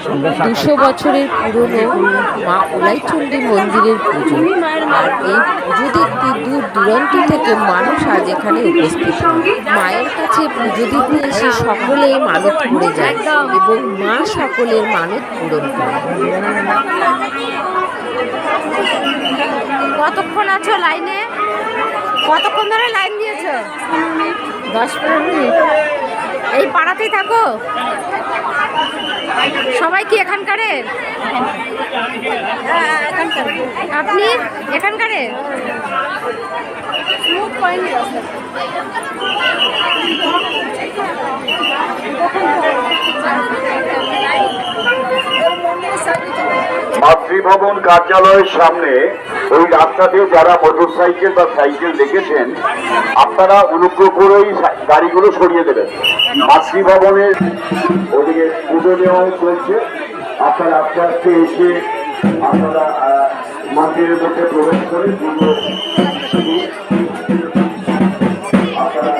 200 বছরের পুরনো মা উলাইচণ্ডী মন্দিরের পুজো। আর এই পুজো দেখতে দূর দূরান্ত থেকে মানুষ আজ এখানে উপস্থিত। মায়ের কাছে পুজো দিতে এসে সকলেই মানত করে যায় এবং মা সকলের মানত পূরণ করে। কতক্ষণ আছো লাইনে? কতক্ষণ ধরে লাইন দিয়েছো? 10-15 মিনিট। এই পাড়াতেই থাকো? সবাই কি এখানকারের? আপনি এখানকারের? মাতৃভবন কার্যালয়ের সামনে ওই রাস্তাতে যারা মোটরসাইকেল বা সাইকেল দেখেছেন আপনারা অনুগ্রহ করে ওই গাড়িগুলো সরিয়ে দেবেন। মাতৃভবনের ওদিকে পুজো নেওয়া চলছে, আপনারা আস্তে আস্তে এসে আপনারা মন্দিরের মধ্যে প্রবেশ করে পুজো আপনারা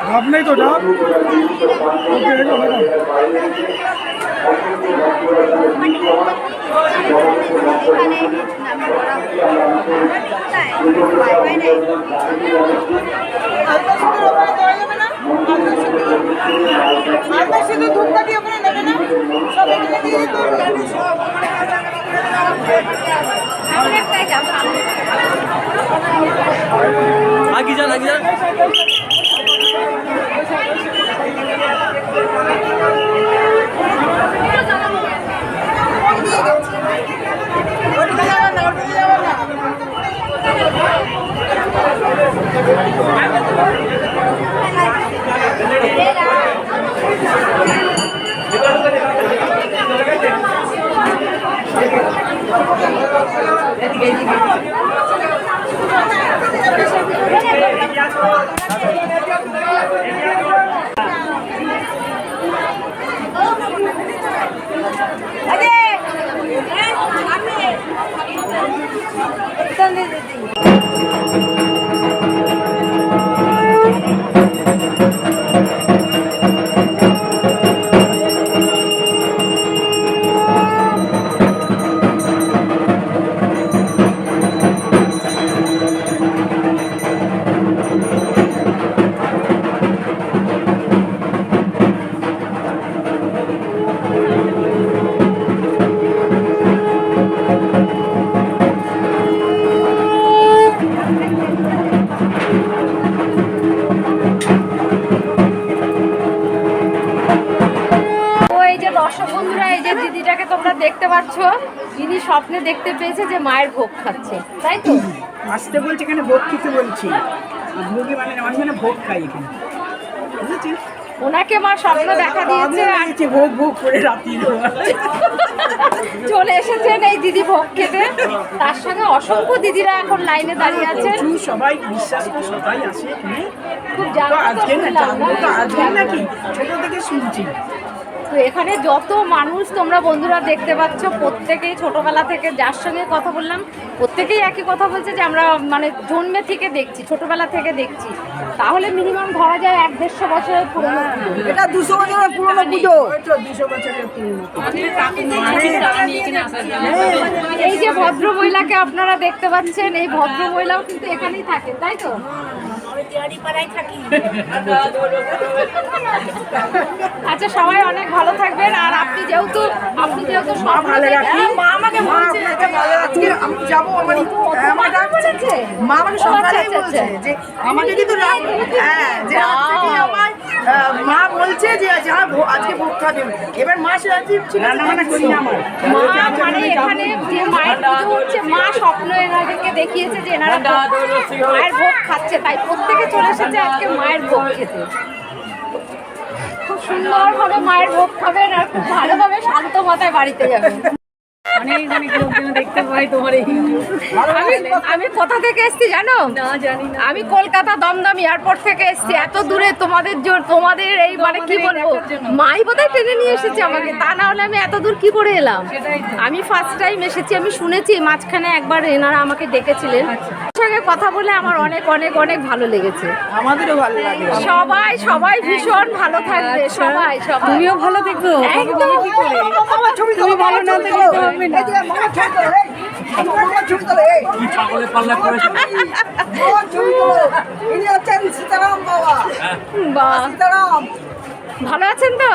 ডাব নেই তো ডাব আগে যান আগে যান। দেখতে পাচ্ছ যিনি স্বপ্নে দেখতে পেয়েছে যে মায়ের ভোগ খাচ্ছে, তাই তো? আসতে বলছে এখানে ভোগ খেতে বলছি, ভোগে মানে আমি মানে ভোগ খাই এখানে, বুঝেছিস? ওনাকে মা স্বপ্ন দেখা দিয়েছে আর ভোগ ভোগ করে রাতি চলে এসেছেন এই দিদি ভোগ খেতে। তার সঙ্গে অসংখ্য দিদিরা এখন লাইনে দাঁড়িয়ে আছেন। সবাই বিশ্বাস করে সবাই আসে খুব জানতো আজকে না, জানবো তো আজকে নাকি ছোট থেকে শুনছি। তো এখানে যত মানুষ তোমরা বন্ধুরা দেখতে পাচ্ছ প্রত্যেকেই ছোটবেলা থেকে যার সঙ্গে কথা বললাম প্রত্যেকেই একই কথা বলছে যে আমরা মানে জন্মে থেকে দেখছি, ছোটবেলা থেকে দেখছি। তাহলে মিনিমাম ধরা যায় 100-150 বছরের পুরনো। এটা 200 বছরের পুরনো পুজো, 200 বছরের পুরনো। এই যে ভদ্র মহিলাকে আপনারা দেখতে পাচ্ছেন, এই ভদ্র মহিলাও কিন্তু এখানেই থাকেন, তাই তো? আচ্ছা, সবাই অনেক ভালো থাকবেন। আর আপনি যেহেতু সব ভালো রাখেন, মা আমাকে বলছে ভালো রাখতে আমি যাব। আমার ডাক বলেছে মা, আমাকে সকালেই বলছে যে আমাকে কিন্তু হ্যাঁ যে আজকে আমার মা বলছে যে আজকে ভোগ খাবে। এবার মা রাজি ছিল না মানে করি না আমার মা, মানে এখানে যে মায়ের পুজো হচ্ছে মা স্বপ্ন এনাদেরকে দেখিয়েছে যে এনারা মায়ের ভোগ খাচ্ছে, তাই প্রত্যেকে চলে এসেছে আজকে মায়ের ভোগ খেতে। খুব সুন্দরভাবে মায়ের ভোগ খাবেন আর খুব ভালোভাবে শান্ত মাথায় বাড়িতে যাবেন। অনেক লোকজন দেখতে পাই তোমার এই আমি কোথা থেকে এসেছি জানো? না জানি না। আমি কলকাতা দমদম এয়ারপোর্ট থেকে এসেছি, এত দূরে তোমাদের তোমাদের এই মানে কি বলবো, মাই বোধহয় টেনে নিয়ে এসেছে আমাকে, তা না হলে আমি এত দূর কি করে এলাম। আমি ফার্স্ট টাইম এসেছি, আমি শুনেছি মাঝখানে একবার এনারা আমাকে ডেকেছিলেন, সঙ্গে কথা বলে আমার অনেক অনেক অনেক ভালো লেগেছে। আমাদেরও ভালো লাগে। সবাই সবাই ভীষণ ভালো থাকবে, সবাই সবাই। তুমিও ভালো দেখো, তুমি ভালো না দেখলে তো হবে না। কি ছাগলের পাল্লা করেছে ইনি হচ্ছেন সীতারাম বাবা। বাহ, সীতারাম ভালো আছেন তো?